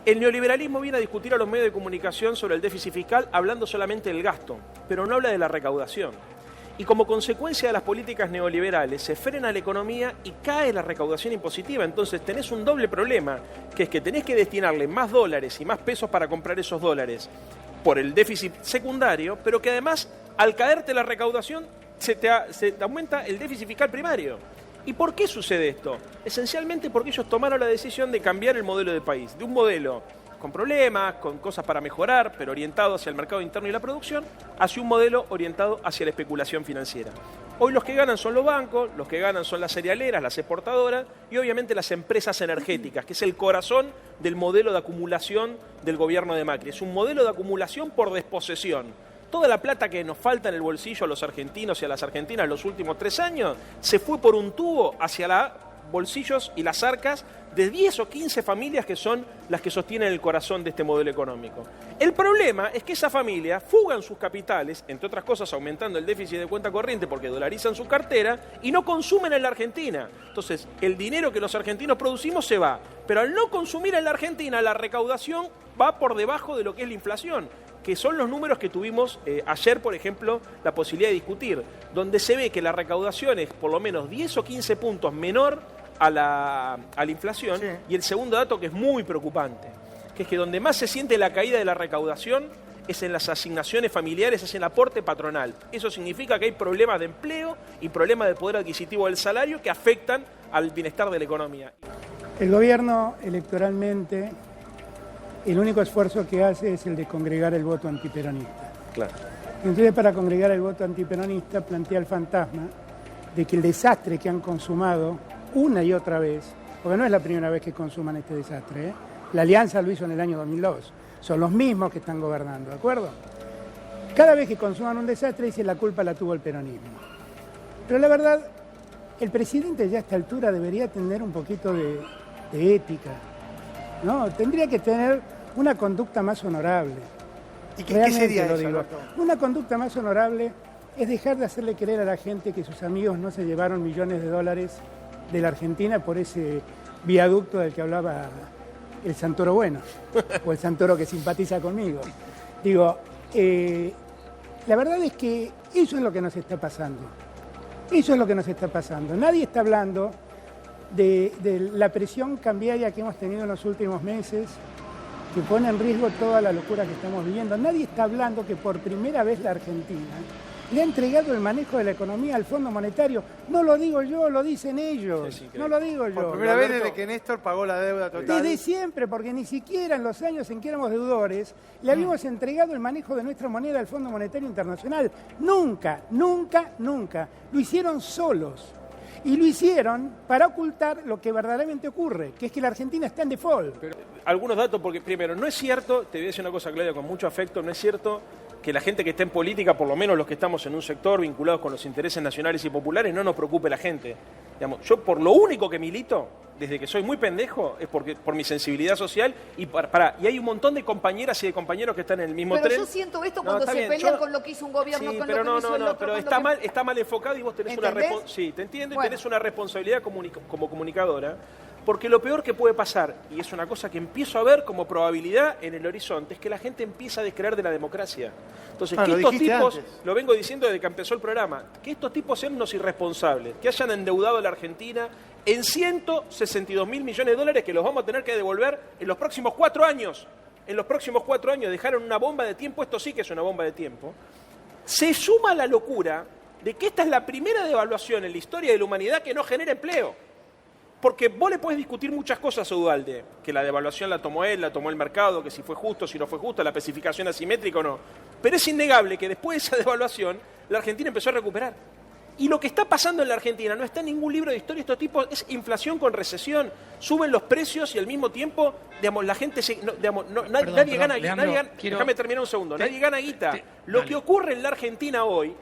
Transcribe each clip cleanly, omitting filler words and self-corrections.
El neoliberalismo viene a discutir a los medios de comunicación sobre el déficit fiscal hablando solamente del gasto, pero no habla de la recaudación. Y como consecuencia de las políticas neoliberales se frena la economía y cae la recaudación impositiva. Entonces tenés un doble problema, que es que tenés que destinarle más dólares y más pesos para comprar esos dólares por el déficit secundario, pero que además al caerte la recaudación se te aumenta el déficit fiscal primario. ¿Y por qué sucede esto? Esencialmente porque ellos tomaron la decisión de cambiar el modelo de país, de un modelo con problemas, con cosas para mejorar, pero orientado hacia el mercado interno y la producción, hacia un modelo orientado hacia la especulación financiera. Hoy los que ganan son los bancos, los que ganan son las cerealeras, las exportadoras y obviamente las empresas energéticas, que es el corazón del modelo de acumulación del gobierno de Macri. Es un modelo de acumulación por desposesión. Toda la plata que nos falta en el bolsillo a los argentinos y a las argentinas en los últimos 3 años se fue por un tubo hacia los bolsillos y las arcas de 10 o 15 familias que son las que sostienen el corazón de este modelo económico. El problema es que esas familias fugan sus capitales, entre otras cosas aumentando el déficit de cuenta corriente porque dolarizan su cartera y no consumen en la Argentina. Entonces, el dinero que los argentinos producimos se va, pero al no consumir en la Argentina, la recaudación va por debajo de lo que es la inflación, que son los números que tuvimos ayer, por ejemplo, la posibilidad de discutir, donde se ve que la recaudación es por lo menos 10 o 15 puntos menor a la inflación, sí. Y el segundo dato que es muy preocupante, que es que donde más se siente la caída de la recaudación es en las asignaciones familiares, es en el aporte patronal. Eso significa que hay problemas de empleo y problemas de poder adquisitivo del salario que afectan al bienestar de la economía. El gobierno electoralmente, el único esfuerzo que hace es el de congregar el voto antiperonista. Claro. Entonces, para congregar el voto antiperonista, plantea el fantasma de que el desastre que han consumado una y otra vez, porque no es la primera vez que consuman este desastre, La Alianza lo hizo en el año 2002, son los mismos que están gobernando, ¿de acuerdo? Cada vez que consuman un desastre dicen la culpa la tuvo el peronismo. Pero la verdad, el presidente ya a esta altura debería tener un poquito de ética, ¿no? Tendría que tener una conducta más honorable. ¿Y qué sería eso, Alberto? Una conducta más honorable es dejar de hacerle creer a la gente que sus amigos no se llevaron millones de dólares de la Argentina por ese viaducto del que hablaba el Santoro bueno, o el Santoro que simpatiza conmigo. Digo, la verdad es que eso es lo que nos está pasando. Eso es lo que nos está pasando. Nadie está hablando de la presión cambiaria que hemos tenido en los últimos meses, que pone en riesgo toda la locura que estamos viviendo. Nadie está hablando que por primera vez la Argentina le ha entregado el manejo de la economía al Fondo Monetario. No lo digo yo, lo dicen ellos. No lo digo yo. Por primera vez desde que Néstor pagó la deuda total. Desde siempre, porque ni siquiera en los años en que éramos deudores le habíamos entregado el manejo de nuestra moneda al Fondo Monetario Internacional. Nunca, nunca, nunca. Lo hicieron solos. Y lo hicieron para ocultar lo que verdaderamente ocurre, que es que la Argentina está en default. Pero, algunos datos, porque primero, no es cierto, te voy a decir una cosa, Claudia, con mucho afecto, no es cierto que la gente que está en política, por lo menos los que estamos en un sector vinculados con los intereses nacionales y populares, no nos preocupe la gente. Digamos, yo por lo único que milito, desde que soy muy pendejo, es por mi sensibilidad social y y hay un montón de compañeras y de compañeros que están en el mismo tren. Pero yo siento esto cuando se pelean con lo que hizo un gobierno, sí, con pero lo que hizo el otro. Pero está mal enfocado y vos tenés una responsabilidad. Sí, te entiendo, y tenés una responsabilidad como comunicadora. Porque lo peor que puede pasar, y es una cosa que empiezo a ver como probabilidad en el horizonte, es que la gente empieza a descreer de la democracia. Entonces, que estos tipos, antes. Lo vengo diciendo desde que empezó el programa, que estos tipos sean unos irresponsables, que hayan endeudado a la Argentina en 162.000 millones de dólares que los vamos a tener que devolver en los próximos 4 años. En los próximos 4 años dejaron una bomba de tiempo, esto sí que es una bomba de tiempo. Se suma la locura de que esta es la primera devaluación en la historia de la humanidad que no genera empleo. Porque vos le podés discutir muchas cosas a Ugalde, que la devaluación la tomó él, la tomó el mercado, que si fue justo, si no fue justo, la especificación asimétrica o no. Pero es innegable que después de esa devaluación, la Argentina empezó a recuperar. Y lo que está pasando en la Argentina no está en ningún libro de historia, estos tipos es inflación con recesión. Suben los precios y al mismo tiempo, digamos, la gente nadie gana guita. Déjame terminar un segundo. Nadie gana guita. Lo que ocurre en la Argentina hoy,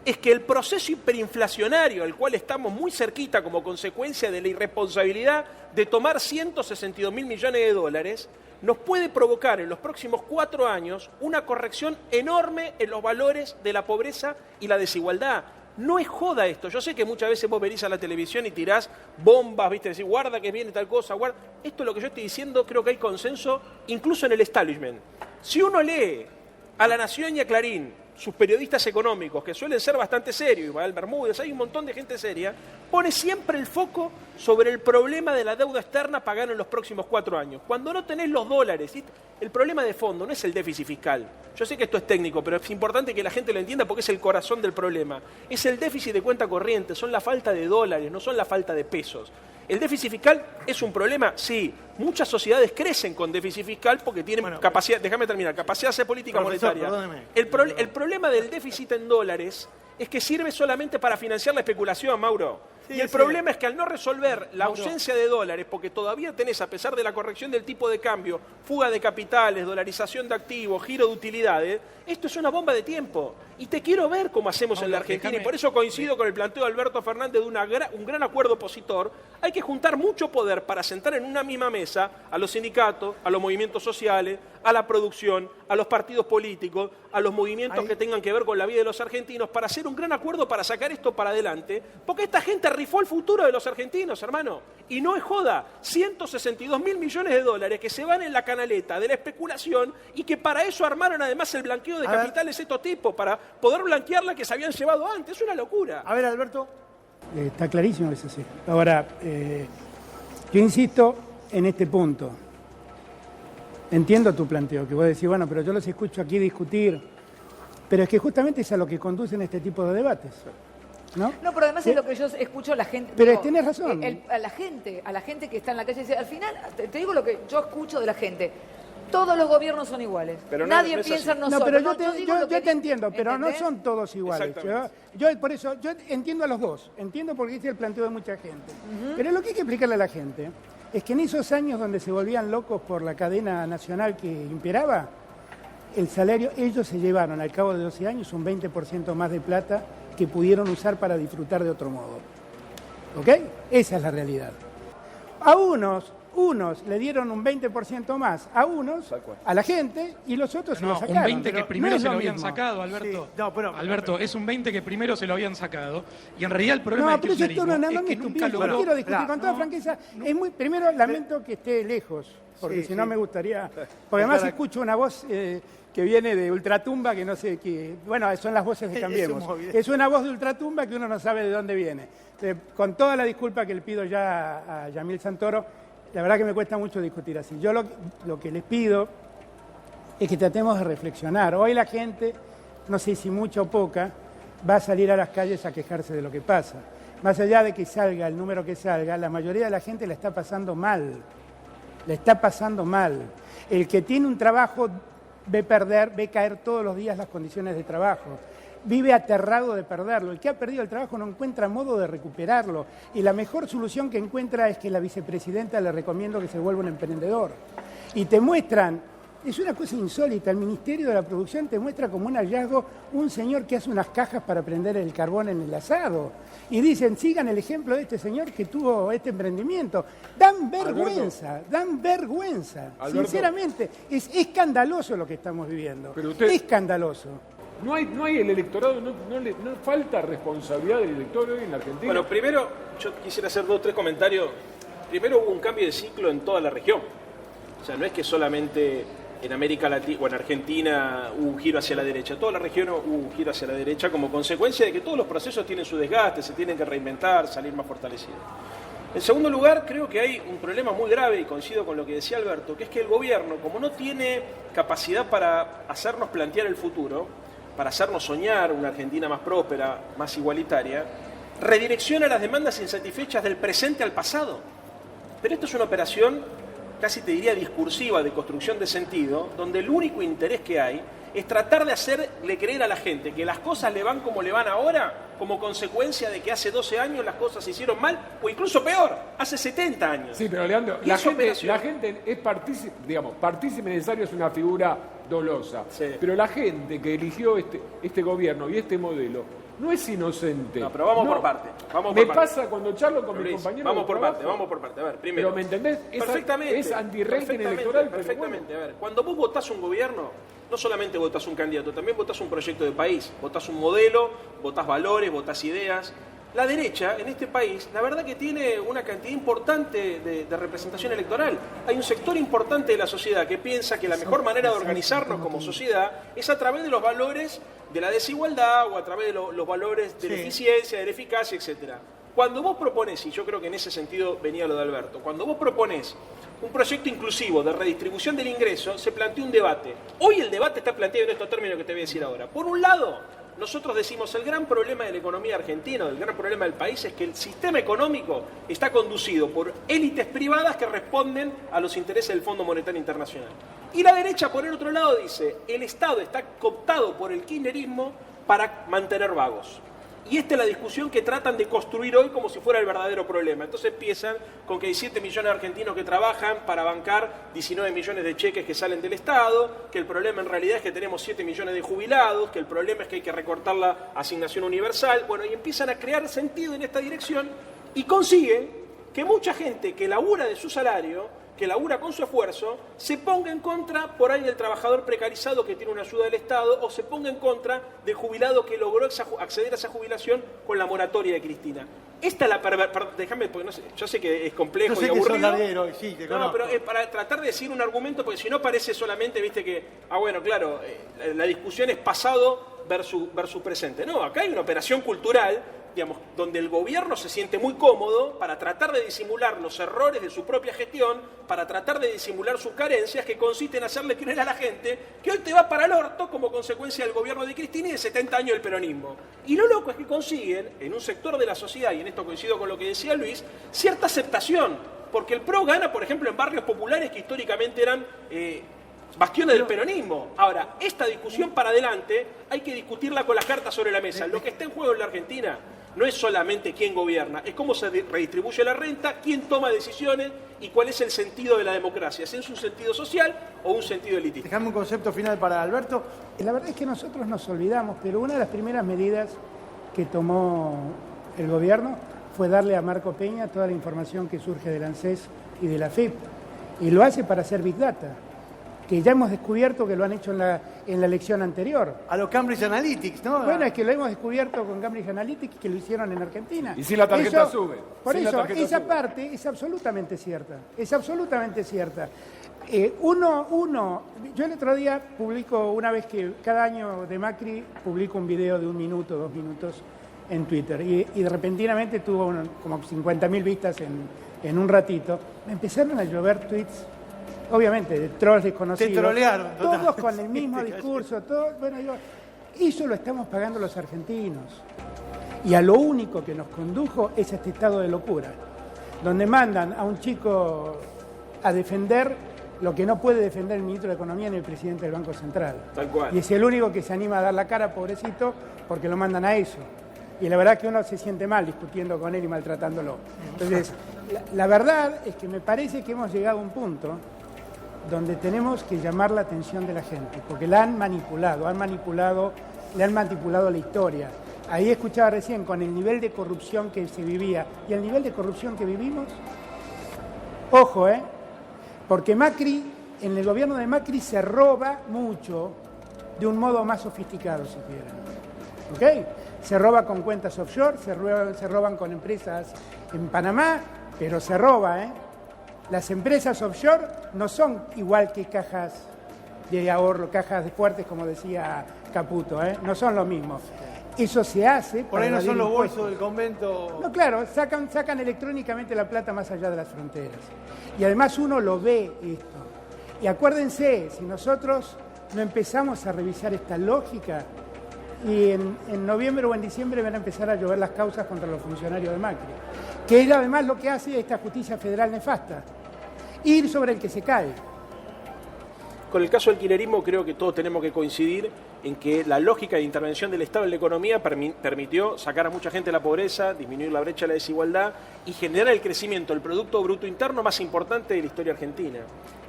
es que el proceso hiperinflacionario al cual estamos muy cerquita como consecuencia de la irresponsabilidad de tomar 162.000 millones de dólares, nos puede provocar en los próximos 4 años una corrección enorme en los valores de la pobreza y la desigualdad. No es joda esto. Yo sé que muchas veces vos venís a la televisión y tirás bombas, ¿viste? Decís, guarda que viene tal cosa, guarda. Esto es lo que yo estoy diciendo, creo que hay consenso, incluso en el establishment. Si uno lee a La Nación y a Clarín, sus periodistas económicos, que suelen ser bastante serios, Ismael Bermúdez, hay un montón de gente seria, pone siempre el foco sobre el problema de la deuda externa a pagar en los próximos 4 años. Cuando no tenés los dólares, el problema de fondo no es el déficit fiscal. Yo sé que esto es técnico, pero es importante que la gente lo entienda porque es el corazón del problema. Es el déficit de cuenta corriente, son la falta de dólares, no son la falta de pesos. ¿El déficit fiscal es un problema? Sí. Muchas sociedades crecen con déficit fiscal porque tienen capacidad, déjame terminar, capacidad de hacer política monetaria. El problema del déficit en dólares es que sirve solamente para financiar la especulación, Mauro. Sí, y el problema es que al no resolver la ausencia de dólares, porque todavía tenés, a pesar de la corrección del tipo de cambio, fuga de capitales, dolarización de activos, giro de utilidades, esto es una bomba de tiempo. Y te quiero ver cómo hacemos en la Argentina, y por eso coincido con el planteo de Alberto Fernández de un gran acuerdo opositor. Hay que juntar mucho poder para sentar en una misma mesa a los sindicatos, a los movimientos sociales, a la producción, a los partidos políticos, a los movimientos que tengan que ver con la vida de los argentinos, para hacer un gran acuerdo para sacar esto para adelante, porque esta gente rifó el futuro de los argentinos, hermano. Y no es joda, 162.000 millones de dólares que se van en la canaleta de la especulación y que para eso armaron además el blanqueo de capitales estos tipos, para poder blanquear la que se habían llevado antes. Es una locura. A ver, Alberto. Está clarísimo que es así. Ahora, yo insisto en este punto. Entiendo tu planteo, que vos decís, bueno, pero yo los escucho aquí discutir, pero es que justamente es a lo que conducen este tipo de debates. ¿No? No, pero además es lo que yo escucho a la gente. Pero tenés razón. A la gente que está en la calle, dice, al final, te digo lo que yo escucho de la gente. Todos los gobiernos son iguales. Pero nadie piensa en nosotros. No, pero yo te entiendo, pero ¿entendés? No son todos iguales. Yo por eso, yo entiendo a los dos. Entiendo porque este es el planteo de mucha gente. Pero lo que hay que explicarle a la gente es que en esos años donde se volvían locos por la cadena nacional que imperaba, el salario, ellos se llevaron al cabo de 12 años un 20% más de plata que pudieron usar para disfrutar de otro modo. ¿Ok? Esa es la realidad. A unos le dieron un 20% más a unos, a la gente, y los otros se lo sacaron. Un 20 que primero se lo habían sacado, Alberto. Sí. Alberto, es un 20 que primero se lo habían sacado. Y en realidad el problema del kirchnerismo es que nunca logró... No quiero discutir con toda franqueza. Es muy, primero lamento que esté lejos, porque si no me gustaría... Porque además escucho una voz que viene de ultratumba, que no sé qué... Bueno, son las voces de Cambiemos. Es una voz de ultratumba que uno no sabe de dónde viene. Con toda la disculpa que le pido ya a Yamil Santoro, la verdad que me cuesta mucho discutir así. Yo lo que les pido es que tratemos de reflexionar. Hoy la gente, no sé si mucha o poca, va a salir a las calles a quejarse de lo que pasa. Más allá de que salga el número que salga, la mayoría de la gente la está pasando mal. Le está pasando mal. El que tiene un trabajo ve caer todos los días las condiciones de trabajo. Vive aterrado de perderlo. El que ha perdido el trabajo no encuentra modo de recuperarlo. Y la mejor solución que encuentra es que la vicepresidenta le recomiendo que se vuelva un emprendedor. Y te muestran, es una cosa insólita, el Ministerio de la Producción te muestra como un hallazgo un señor que hace unas cajas para prender el carbón en el asado. Y dicen, sigan el ejemplo de este señor que tuvo este emprendimiento. Dan vergüenza, Alberto. Sinceramente, es escandaloso lo que estamos viviendo. Escandaloso. No hay el electorado, no falta responsabilidad del electorado en la Argentina. Bueno, primero yo quisiera hacer 2 o 3 comentarios. Primero, hubo un cambio de ciclo en toda la región. O sea, no es que solamente en América Latina o en Argentina hubo un giro hacia la derecha. Toda la región hubo un giro hacia la derecha como consecuencia de que todos los procesos tienen su desgaste, se tienen que reinventar, salir más fortalecidos. En segundo lugar, creo que hay un problema muy grave, y coincido con lo que decía Alberto, que es que el gobierno, como no tiene capacidad para hacernos plantear el futuro, para hacernos soñar una Argentina más próspera, más igualitaria, redirecciona las demandas insatisfechas del presente al pasado. Pero esto es una operación, casi te diría discursiva, de construcción de sentido, donde el único interés que hay es tratar de hacerle creer a la gente que las cosas le van como le van ahora, como consecuencia de que hace 12 años las cosas se hicieron mal, o incluso peor, hace 70 años. Sí, pero Leandro, la gente es partícipe, digamos, partícipe necesario es una figura dolosa. Sí. Pero la gente que eligió este gobierno y este modelo no es inocente. No, pero vamos por parte. Me pasa cuando charlo con mis compañeros. Vamos por parte. A ver, primero. Pero ¿me entendés? Perfectamente. Es anti-rating electoral. Perfectamente. A ver, cuando vos votás un gobierno, no solamente votás un candidato, también votás un proyecto de país. Votás un modelo, votás valores, votás ideas. La derecha, en este país, la verdad que tiene una cantidad importante de representación electoral. Hay un sector importante de la sociedad que piensa que la mejor manera de organizarnos como sociedad es a través de los valores de la desigualdad o a través de los valores de la eficiencia, de la eficacia, etc. Cuando vos proponés, y yo creo que en ese sentido venía lo de Alberto, cuando vos proponés un proyecto inclusivo de redistribución del ingreso, se plantea un debate. Hoy el debate está planteado en estos términos que te voy a decir ahora. Por un lado, nosotros decimos el gran problema de la economía argentina, el gran problema del país es que el sistema económico está conducido por élites privadas que responden a los intereses del Fondo Monetario Internacional. Y la derecha, por el otro lado, dice el Estado está cooptado por el kirchnerismo para mantener vagos. Y esta es la discusión que tratan de construir hoy como si fuera el verdadero problema. Entonces empiezan con que hay 7 millones de argentinos que trabajan para bancar 19 millones de cheques que salen del Estado, que el problema en realidad es que tenemos 7 millones de jubilados, que el problema es que hay que recortar la asignación universal. Bueno, y empiezan a crear sentido en esta dirección y consiguen que mucha gente que labura de su salario, que labura con su esfuerzo, se ponga en contra por ahí del trabajador precarizado que tiene una ayuda del Estado o se ponga en contra del jubilado que logró acceder a esa jubilación con la moratoria de Cristina. Esta es la déjame, porque no sé, yo sé que es complejo y aburrido. Larguero, sí, no, pero es para tratar de decir un argumento, porque si no parece solamente, viste que, bueno, claro, la discusión es pasado versus presente. No, acá hay una operación cultural, digamos, donde el gobierno se siente muy cómodo para tratar de disimular los errores de su propia gestión, para tratar de disimular sus carencias, que consiste en hacerle creer a la gente que hoy te va para el orto como consecuencia del gobierno de Cristina y de 70 años del peronismo. Y lo loco es que consiguen, en un sector de la sociedad, y en esto coincido con lo que decía Luis, cierta aceptación, porque el PRO gana, por ejemplo, en barrios populares que históricamente eran bastiones del peronismo. Ahora, esta discusión para adelante hay que discutirla con las cartas sobre la mesa. Lo que está en juego en la Argentina no es solamente quién gobierna, es cómo se redistribuye la renta, quién toma decisiones y cuál es el sentido de la democracia. ¿Es un sentido social o un sentido elitista? Dejame un concepto final para Alberto. La verdad es que nosotros nos olvidamos, pero una de las primeras medidas que tomó el gobierno fue darle a Marco Peña toda la información que surge del ANSES y de la FIP. Y lo hace para hacer Big Data, que ya hemos descubierto que lo han hecho en la elección anterior. A los Cambridge Analytics, ¿no? Bueno, es que lo hemos descubierto con Cambridge Analytics, que lo hicieron en Argentina. Y si la tarjeta sube. Por eso, esa parte es absolutamente cierta. Es absolutamente cierta. Yo el otro día publico, una vez que cada año de Macri, publico un video de 1 minuto, 2 minutos en Twitter. Y repentinamente tuvo como 50.000 vistas en un ratito. Me empezaron a llover tweets, obviamente, de trolls desconocidos. Te trolearon. Todos con el mismo discurso. Eso lo estamos pagando los argentinos. Y a lo único que nos condujo es este estado de locura, donde mandan a un chico a defender lo que no puede defender el ministro de Economía ni el presidente del Banco Central. Tal cual. Y es el único que se anima a dar la cara, pobrecito, porque lo mandan a eso. Y la verdad que uno se siente mal discutiendo con él y maltratándolo. Entonces, la verdad es que me parece que hemos llegado a un punto donde tenemos que llamar la atención de la gente, porque la han manipulado, le han manipulado la historia. Ahí escuchaba recién con el nivel de corrupción que se vivía y el nivel de corrupción que vivimos. Ojo, porque Macri, en el gobierno de Macri se roba mucho de un modo más sofisticado, si quieren. ¿Ok? Se roba con cuentas offshore, se roban con empresas en Panamá, pero se roba, Las empresas offshore no son igual que cajas de ahorro, cajas de fuertes, como decía Caputo, no son lo mismo. Eso se hace. Por ahí no son los bolsos del convento. No, claro, sacan electrónicamente la plata más allá de las fronteras. Y además uno lo ve esto. Y acuérdense, si nosotros no empezamos a revisar esta lógica, y en noviembre o en diciembre van a empezar a llover las causas contra los funcionarios de Macri, que es además lo que hace esta justicia federal nefasta, ir sobre el que se cae. Con el caso del kirchnerismo creo que todos tenemos que coincidir en que la lógica de intervención del Estado en la economía permitió sacar a mucha gente de la pobreza, disminuir la brecha de la desigualdad y generar el crecimiento del Producto Bruto Interno más importante de la historia argentina.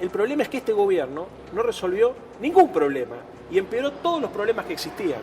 El problema es que este gobierno no resolvió ningún problema y empeoró todos los problemas que existían.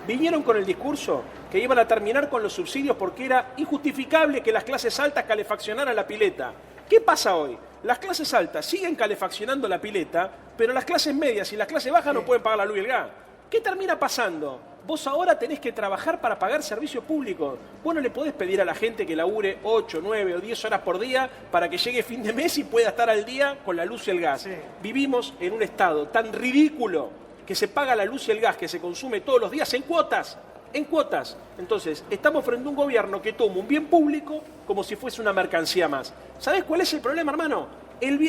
Vinieron con el discurso que iban a terminar con los subsidios porque era injustificable que las clases altas calefaccionaran la pileta. ¿Qué pasa hoy? Las clases altas siguen calefaccionando la pileta, pero las clases medias y las clases bajas no pueden pagar la luz y el gas. ¿Qué termina pasando? Vos ahora tenés que trabajar para pagar servicios públicos. Vos no le podés pedir a la gente que labure 8, 9 o 10 horas por día para que llegue fin de mes y pueda estar al día con la luz y el gas. Sí. Vivimos en un estado tan ridículo que se paga la luz y el gas que se consume todos los días en cuotas. En cuotas. Entonces, estamos frente a un gobierno que toma un bien público como si fuese una mercancía más. ¿Sabés cuál es el problema, hermano?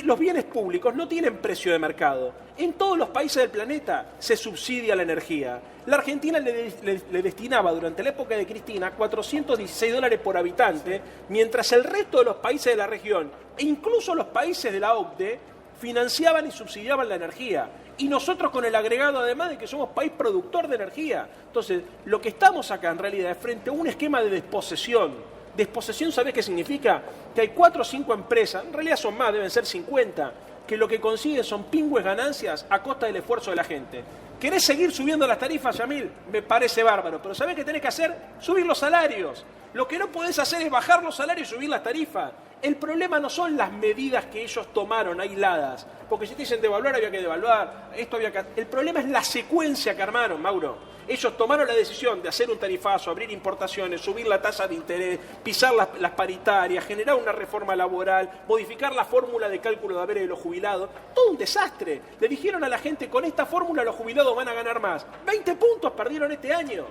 Los bienes públicos no tienen precio de mercado. En todos los países del planeta se subsidia la energía. La Argentina le destinaba durante la época de Cristina $416 por habitante, mientras el resto de los países de la región, e incluso los países de la OCDE, financiaban y subsidiaban la energía. Y nosotros con el agregado, además de que somos país productor de energía. Entonces, lo que estamos acá en realidad es frente a un esquema de desposesión. Desposesión, ¿sabés qué significa? Que hay 4 o 5 empresas, en realidad son más, deben ser 50, que lo que consiguen son pingües ganancias a costa del esfuerzo de la gente. ¿Querés seguir subiendo las tarifas, Yamil? Me parece bárbaro, pero ¿sabés qué tenés que hacer? Subir los salarios. Lo que no podés hacer es bajar los salarios y subir las tarifas. El problema no son las medidas que ellos tomaron aisladas, porque si te dicen devaluar, había que devaluar, esto había que... El problema es la secuencia que armaron, Mauro. Ellos tomaron la decisión de hacer un tarifazo, abrir importaciones, subir la tasa de interés, pisar las paritarias, generar una reforma laboral, modificar la fórmula de cálculo de haberes de los jubilados. Todo un desastre. Le dijeron a la gente, con esta fórmula los jubilados van a ganar más. 20 puntos perdieron este año.